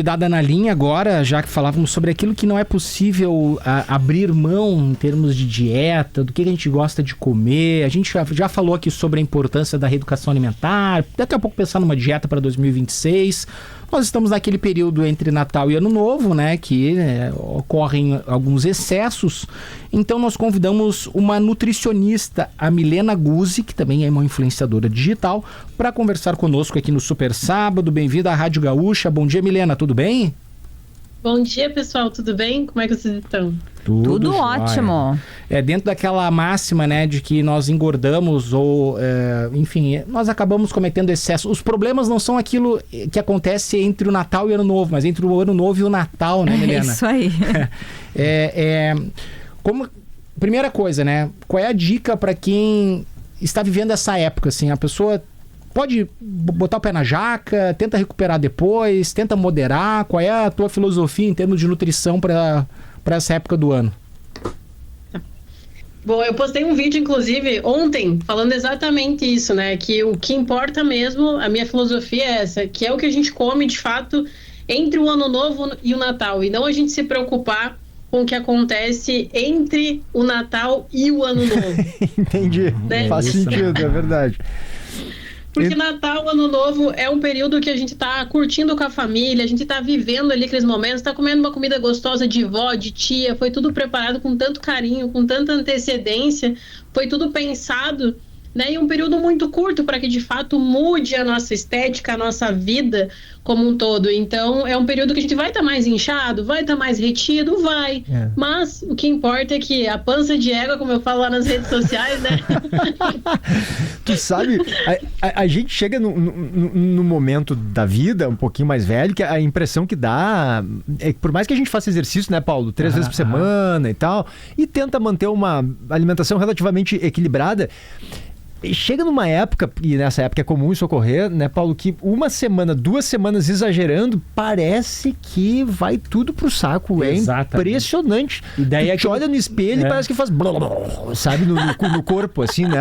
Dada na linha agora, já que falávamos sobre aquilo que não é possível abrir mão em termos de dieta, do que a gente gosta de comer. A gente já falou aqui sobre a importância da reeducação alimentar, daqui a pouco pensar numa dieta para 2026. Nós estamos naquele período entre Natal e Ano Novo, né, que ocorrem alguns excessos. Então nós convidamos uma nutricionista, a Milena Guzzi, que também é uma influenciadora digital, para conversar conosco aqui no Super Sábado. Bem-vinda à Rádio Gaúcha. Bom dia, Milena, tudo bem? Bom dia, pessoal, tudo bem? Como é que vocês estão? Tudo ótimo. Dentro daquela máxima, né, de que nós engordamos ou, enfim, nós acabamos cometendo excesso. Os problemas não são aquilo que acontece entre o Natal e o Ano Novo, mas entre o Ano Novo e o Natal, né, Milena? É isso aí. Primeira coisa, né, qual é a dica para quem está vivendo essa época, assim, a pessoa pode botar o pé na jaca, tenta recuperar depois, tenta moderar. Qual é a tua filosofia em termos de nutrição para essa época do ano? Bom, eu postei um vídeo, inclusive, ontem, falando exatamente isso, né? Que o que importa mesmo, a minha filosofia é essa, que é o que a gente come, de fato, entre o Ano Novo e o Natal. E não a gente se preocupar com o que acontece entre o Natal e o Ano Novo. Entendi. Né? Faz sentido, é verdade. Porque Natal, Ano Novo é um período que a gente tá curtindo com a família, a gente tá vivendo ali aqueles momentos, tá comendo uma comida gostosa de vó, de tia, foi tudo preparado com tanto carinho, com tanta antecedência, foi tudo pensado, né? E um período muito curto para que de fato mude a nossa estética, a nossa vida como um todo. Então é um período que a gente vai estar mais inchado, vai estar mais retido, vai. Mas o que importa é que a pança de égua, como eu falo lá nas redes sociais, né? Tu sabe, a gente chega no momento da vida um pouquinho mais velho, que a impressão que dá é que por mais que a gente faça exercício, né, Paulo, 3 vezes por semana e tal, e tenta manter uma alimentação relativamente equilibrada, chega numa época, e nessa época é comum isso ocorrer, né, Paulo, que uma semana, 2 semanas exagerando, parece que vai tudo pro saco. Exatamente. É impressionante. E daí tu olha no espelho e parece que faz sabe, no corpo, assim, né?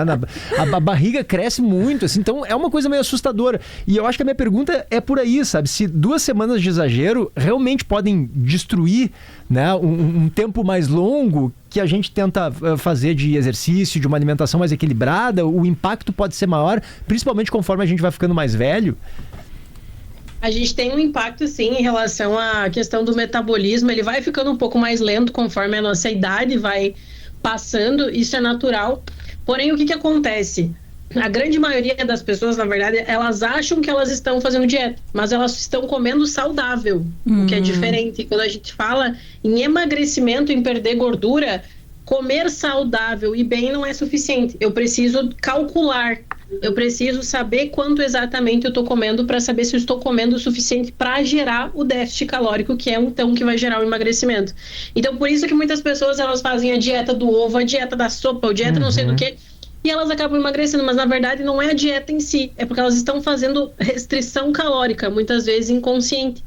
A barriga cresce muito, assim, então é uma coisa meio assustadora. E eu acho que a minha pergunta é por aí, sabe? Se 2 semanas de exagero realmente podem destruir, né, um tempo mais longo que a gente tenta fazer de exercício, de uma alimentação mais equilibrada, o impacto pode ser maior, principalmente conforme a gente vai ficando mais velho? A gente tem um impacto, sim, em relação à questão do metabolismo. Ele vai ficando um pouco mais lento conforme a nossa idade vai passando, isso é natural. Porém, o que acontece? A grande maioria das pessoas, na verdade, elas acham que elas estão fazendo dieta, mas elas estão comendo saudável, o que é diferente. Quando a gente fala em emagrecimento, em perder gordura, comer saudável e bem não é suficiente. Eu preciso calcular, eu preciso saber quanto exatamente eu estou comendo para saber se eu estou comendo o suficiente para gerar o déficit calórico, que é então que vai gerar o emagrecimento. Então, por isso que muitas pessoas elas fazem a dieta do ovo, a dieta da sopa, a dieta não sei do que, e elas acabam emagrecendo, mas na verdade não é a dieta em si, é porque elas estão fazendo restrição calórica, muitas vezes inconsciente.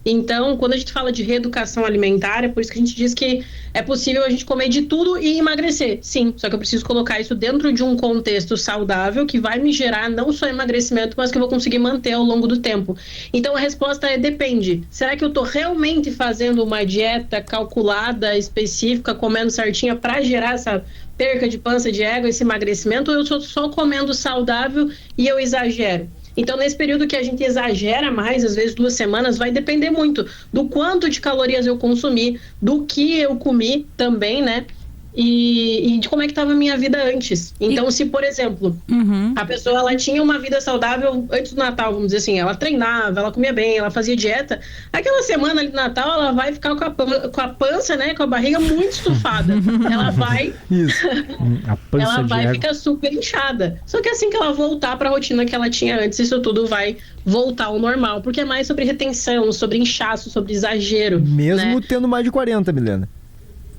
Então, quando a gente fala de reeducação alimentar, é por isso que a gente diz que é possível a gente comer de tudo e emagrecer. Sim, só que eu preciso colocar isso dentro de um contexto saudável que vai me gerar não só emagrecimento, mas que eu vou conseguir manter ao longo do tempo. Então, a resposta é depende. Será que eu estou realmente fazendo uma dieta calculada, específica, comendo certinha para gerar essa perca de pança de égua, esse emagrecimento, ou eu estou só comendo saudável e eu exagero? Então, nesse período que a gente exagera mais, às vezes 2 semanas, vai depender muito do quanto de calorias eu consumi, do que eu comi também, né? E de como é que estava a minha vida antes. Então, se, por exemplo, a pessoa ela tinha uma vida saudável antes do Natal, vamos dizer assim, ela treinava, ela comia bem, ela fazia dieta, aquela semana ali do Natal, ela vai ficar com a pança, né, com a barriga muito estufada. Ela vai... Isso. A pança ela vai de ficar super inchada. Só que assim que ela voltar para a rotina que ela tinha antes, isso tudo vai voltar ao normal, porque é mais sobre retenção, sobre inchaço, sobre exagero. Mesmo né? tendo mais de 40, Milena.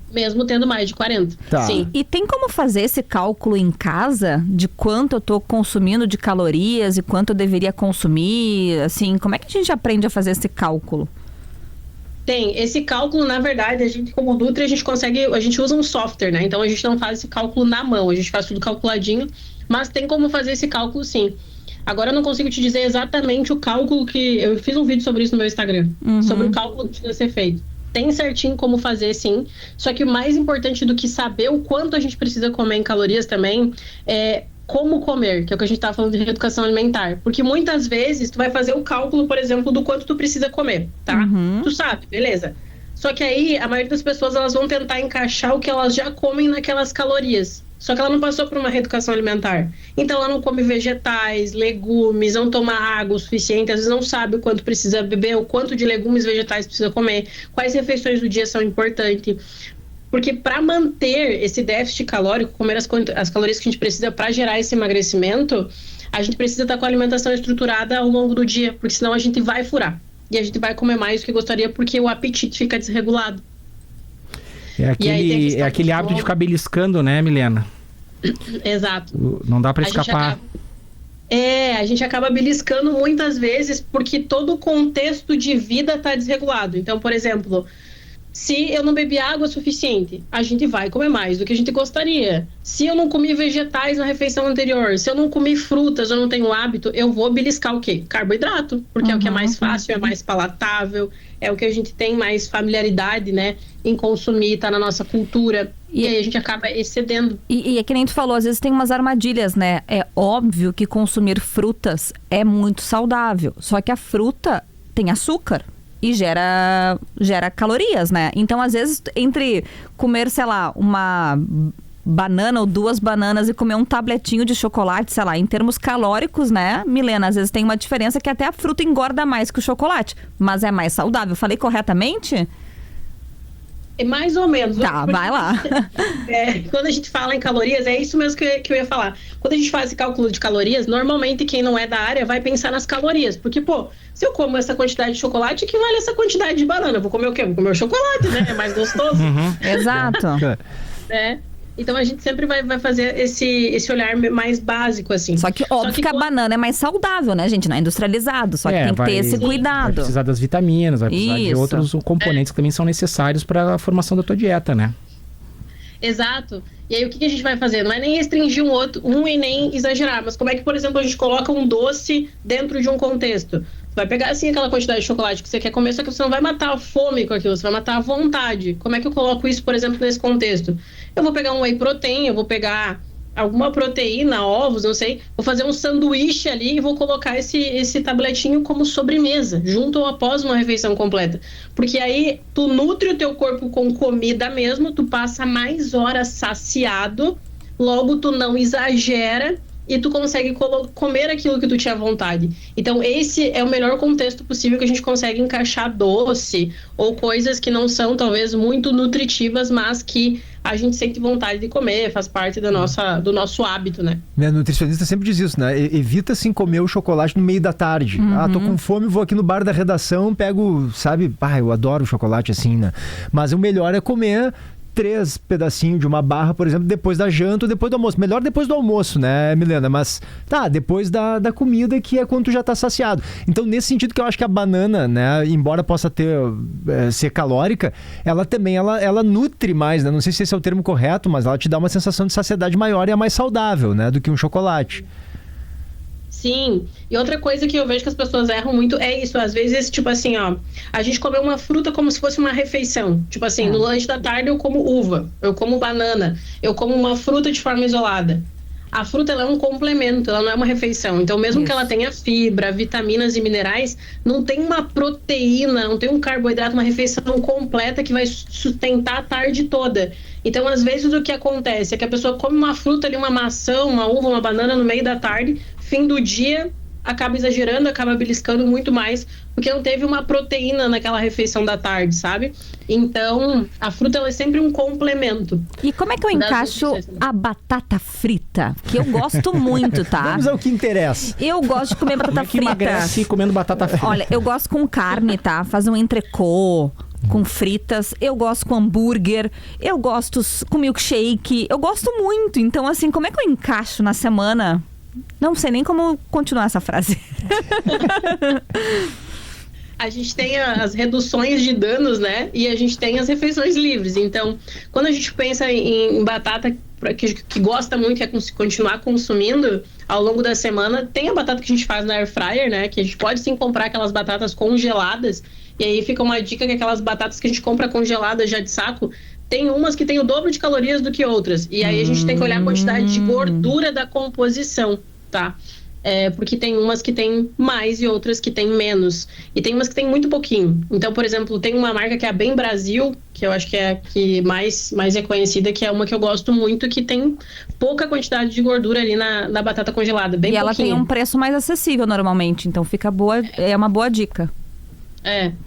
Mesmo tendo mais de 40. Tá. Sim. E tem como fazer esse cálculo em casa de quanto eu tô consumindo de calorias e quanto eu deveria consumir? Assim, como é que a gente aprende a fazer esse cálculo? Tem. Esse cálculo, na verdade, a gente como Nutri, a gente usa um software, né? Então a gente não faz esse cálculo na mão, a gente faz tudo calculadinho, mas tem como fazer esse cálculo sim. Agora eu não consigo te dizer exatamente o cálculo que... Eu fiz um vídeo sobre isso no meu Instagram, sobre o cálculo que precisa ser feito. Tem certinho como fazer, sim. Só que o mais importante do que saber o quanto a gente precisa comer em calorias também é como comer, que é o que a gente estava falando de reeducação alimentar. Porque muitas vezes tu vai fazer o cálculo, por exemplo, do quanto tu precisa comer, tá? Tu sabe, beleza. Só que aí, a maioria das pessoas, elas vão tentar encaixar o que elas já comem naquelas calorias. Só que ela não passou por uma reeducação alimentar. Então, ela não come vegetais, legumes, não toma água o suficiente, às vezes não sabe o quanto precisa beber, o quanto de legumes e vegetais precisa comer, quais refeições do dia são importantes. Porque para manter esse déficit calórico, comer as calorias que a gente precisa para gerar esse emagrecimento, a gente precisa estar com a alimentação estruturada ao longo do dia, porque senão a gente vai furar. E a gente vai comer mais do que gostaria, porque o apetite fica desregulado. É aquele hábito de ficar beliscando, né, Milena? Exato. Não dá para escapar. A gente acaba beliscando muitas vezes porque todo o contexto de vida está desregulado. Então, por exemplo, se eu não bebi água suficiente, a gente vai comer mais do que a gente gostaria. Se eu não comi vegetais na refeição anterior, se eu não comi frutas, eu não tenho hábito, eu vou beliscar o quê? Carboidrato, porque é o que é mais fácil, é mais palatável, é o que a gente tem mais familiaridade, né, em consumir, tá na nossa cultura. E aí a gente acaba excedendo. E é que nem tu falou, às vezes tem umas armadilhas, né? É óbvio que consumir frutas é muito saudável, só que a fruta tem açúcar. E gera calorias, né? Então, às vezes, entre comer, sei lá, uma banana ou 2 bananas e comer um tabletinho de chocolate, sei lá, em termos calóricos, né, Milena? Às vezes tem uma diferença que até a fruta engorda mais que o chocolate, mas é mais saudável. Falei corretamente? É mais ou menos. Tá, vai lá. Quando a gente fala em calorias, é isso mesmo que eu ia falar. Quando a gente faz esse cálculo de calorias, normalmente quem não é da área vai pensar nas calorias. Porque, pô, se eu como essa quantidade de chocolate, equivale a essa quantidade de banana. Eu vou comer o quê? Vou comer o chocolate, né? É mais gostoso. Exato. Então a gente sempre vai fazer esse olhar mais básico, assim. Só que óbvio que a banana é mais saudável, né, gente? Não é industrializado, só que tem que ter esse cuidado. Vai precisar das vitaminas, vai precisar de outros componentes que também são necessários para a formação da tua dieta, né? Exato. E aí o que a gente vai fazer? Não é nem restringir um e nem exagerar, mas como é que, por exemplo, a gente coloca um doce dentro de um contexto? Vai pegar, assim, aquela quantidade de chocolate que você quer comer, só que você não vai matar a fome com aquilo, você vai matar a vontade. Como é que eu coloco isso, por exemplo, nesse contexto? Eu vou pegar um whey protein, eu vou pegar alguma proteína, ovos, não sei, vou fazer um sanduíche ali e vou colocar esse tabletinho como sobremesa, junto ou após uma refeição completa. Porque aí tu nutre o teu corpo com comida mesmo, tu passa mais horas saciado, logo tu não exagera e tu consegue comer aquilo que tu tinha vontade. Então esse é o melhor contexto possível que a gente consegue encaixar doce ou coisas que não são talvez muito nutritivas, mas que a gente sente vontade de comer, faz parte do nosso hábito, né? Minha nutricionista sempre diz isso, né? Evita, assim, comer o chocolate no meio da tarde. Tô com fome, vou aqui no bar da redação, pego, sabe? Eu adoro chocolate assim, né? Mas o melhor é comer 3 pedacinhos de uma barra, por exemplo, depois da janta ou depois do almoço. Melhor depois do almoço, né, Milena? Mas, depois da comida, que é quando tu já tá saciado. Então, nesse sentido que eu acho que a banana, né, embora possa ser calórica, ela também, ela nutre mais, né? Não sei se esse é o termo correto, mas ela te dá uma sensação de saciedade maior e é mais saudável, né, do que um chocolate. Sim, e outra coisa que eu vejo que as pessoas erram muito é isso, às vezes, tipo assim, ó, a gente come uma fruta como se fosse uma refeição, tipo assim, no lanche da tarde eu como uva, eu como banana, eu como uma fruta de forma isolada. A fruta, ela é um complemento, ela não é uma refeição, então mesmo que ela tenha fibra, vitaminas e minerais, não tem uma proteína, não tem um carboidrato, uma refeição completa que vai sustentar a tarde toda. Então, às vezes, o que acontece é que a pessoa come uma fruta ali, uma maçã, uma uva, uma banana no meio da tarde, fim do dia, acaba exagerando, acaba beliscando muito mais, porque não teve uma proteína naquela refeição da tarde, sabe? Então, a fruta, ela é sempre um complemento. E como é que eu encaixo a batata frita? Que eu gosto muito, tá? Vamos ao que interessa. Eu gosto de comer batata frita. Emagrece comendo batata frita. Olha, eu gosto com carne, tá? Fazer um entrecô com fritas, eu gosto com hambúrguer, eu gosto com milkshake, eu gosto muito. Então, assim, como é que eu encaixo na semana? Não sei nem como continuar essa frase. A gente tem as reduções de danos, né? E a gente tem as refeições livres. Então, quando a gente pensa em batata, que gosta muito, quer continuar consumindo ao longo da semana, tem a batata que a gente faz na air fryer, né? Que a gente pode sim comprar aquelas batatas congeladas. E aí fica uma dica que aquelas batatas que a gente compra congeladas já de saco, tem umas que tem o dobro de calorias do que outras. E aí a gente tem que olhar a quantidade de gordura da composição, tá? Porque tem umas que tem mais e outras que tem menos. E tem umas que tem muito pouquinho. Então, por exemplo, tem uma marca que é a Bem Brasil, que eu acho que é a que mais é conhecida, que é uma que eu gosto muito, que tem pouca quantidade de gordura ali na batata congelada, bem pouquinho. E ela tem um preço mais acessível normalmente, então fica boa, é uma boa dica.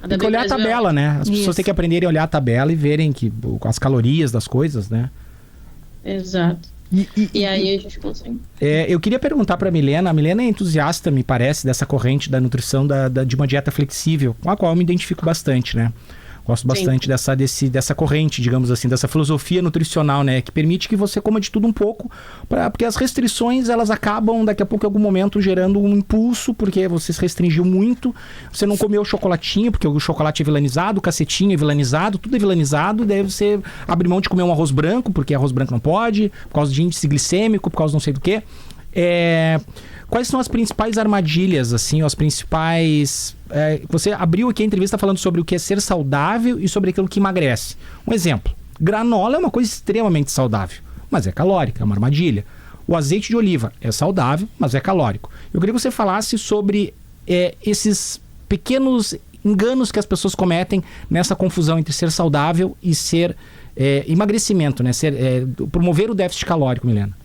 Tem que olhar a tabela, né? As pessoas têm que aprenderem a olhar a tabela e verem as calorias das coisas, né? Exato. E aí a gente consegue. Eu queria perguntar para a Milena é entusiasta, me parece, dessa corrente da nutrição de uma dieta flexível, com a qual eu me identifico bastante, né? Gosto bastante dessa corrente, digamos assim, dessa filosofia nutricional, né? Que permite que você coma de tudo um pouco, porque as restrições, elas acabam, daqui a pouco, em algum momento, gerando um impulso, porque você se restringiu muito, você não comeu o chocolatinho, porque o chocolate é vilanizado, o cacetinho é vilanizado, tudo é vilanizado, daí você abre mão de comer um arroz branco, porque arroz branco não pode, por causa de índice glicêmico, por causa não sei do quê. Quais são as principais armadilhas, assim, as principais... você abriu aqui a entrevista falando sobre o que é ser saudável e sobre aquilo que emagrece. Um exemplo, granola é uma coisa extremamente saudável, mas é calórica, é uma armadilha. O azeite de oliva é saudável, mas é calórico. Eu queria que você falasse sobre esses pequenos enganos que as pessoas cometem nessa confusão entre ser saudável e ser emagrecimento, né? Promover o déficit calórico, Milena.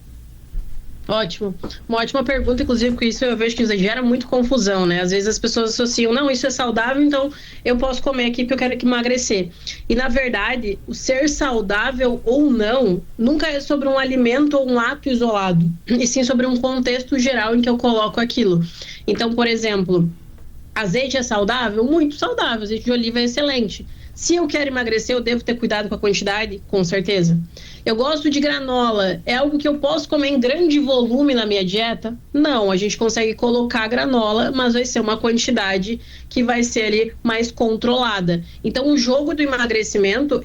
Ótimo. Uma ótima pergunta, inclusive, porque isso eu vejo que gera muito confusão, né? Às vezes as pessoas associam, não, isso é saudável, então eu posso comer aqui porque eu quero emagrecer. E, na verdade, o ser saudável ou não nunca é sobre um alimento ou um ato isolado, e sim sobre um contexto geral em que eu coloco aquilo. Então, por exemplo, azeite é saudável? Muito saudável. Azeite de oliva é excelente. Se eu quero emagrecer, eu devo ter cuidado com a quantidade? Com certeza. Eu gosto de granola. É algo que eu posso comer em grande volume na minha dieta? Não, a gente consegue colocar granola, mas vai ser uma quantidade que vai ser ali mais controlada. Então, o jogo do emagrecimento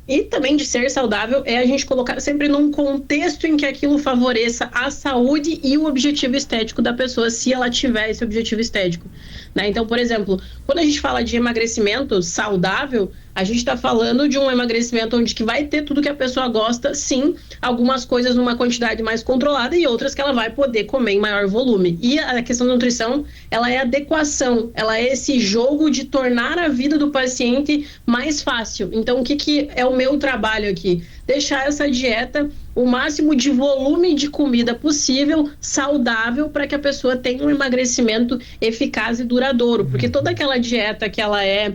e também de ser saudável é a gente colocar sempre num contexto em que aquilo favoreça a saúde e o objetivo estético da pessoa, se ela tiver esse objetivo estético, né? Então, por exemplo, quando a gente fala de emagrecimento saudável, a gente está falando de um emagrecimento onde que vai ter tudo que a pessoa gosta, sim, algumas coisas numa quantidade mais controlada e outras que ela vai poder comer em maior volume. E a questão da nutrição, ela é adequação, ela é esse jogo de tornar a vida do paciente mais fácil. Então, o que é o meu trabalho aqui? Deixar essa dieta o máximo de volume de comida possível, saudável, para que a pessoa tenha um emagrecimento eficaz e duradouro. Porque toda aquela dieta que ela é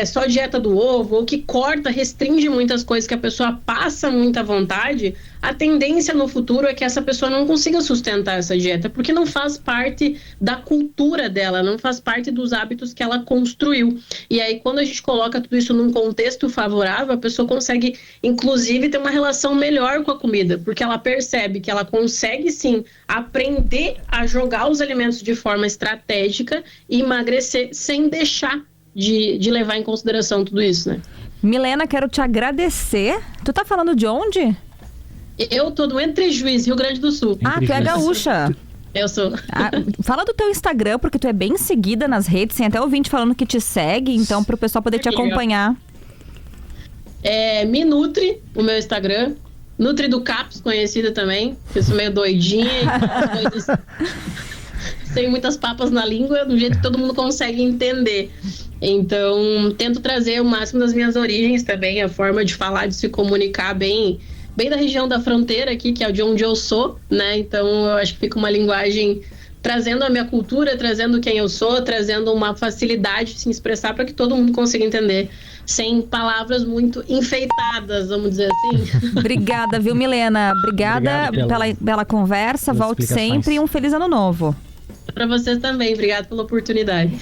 só dieta do ovo, ou que corta, restringe muitas coisas, que a pessoa passa muita vontade, a tendência no futuro é que essa pessoa não consiga sustentar essa dieta, porque não faz parte da cultura dela, não faz parte dos hábitos que ela construiu. E aí, quando a gente coloca tudo isso num contexto favorável, a pessoa consegue, inclusive, ter uma relação melhor com a comida, porque ela percebe que ela consegue, sim, aprender a jogar os alimentos de forma estratégica e emagrecer sem deixar de levar em consideração tudo isso, né? Milena, quero te agradecer. Tu tá falando de onde? Eu tô do Entre Juiz, Rio Grande do Sul. Tu é gaúcha. Eu sou. Fala do teu Instagram, porque tu é bem seguida nas redes, tem até ouvinte falando que te segue, então pro pessoal poder te acompanhar. Me Nutri, o meu Instagram. Nutri do Caps, conhecida também. Eu sou meio doidinha. Tenho muitas papas na língua, do jeito que todo mundo consegue entender. Então, tento trazer o máximo das minhas origens também, a forma de falar, de se comunicar bem da região da fronteira aqui, que é de onde eu sou, né? Então, eu acho que fica uma linguagem trazendo a minha cultura, trazendo quem eu sou, trazendo uma facilidade de se expressar para que todo mundo consiga entender, sem palavras muito enfeitadas, vamos dizer assim. Obrigada, viu, Milena? Obrigada pela conversa, volte sempre e um feliz ano novo. Para vocês também, obrigada pela oportunidade.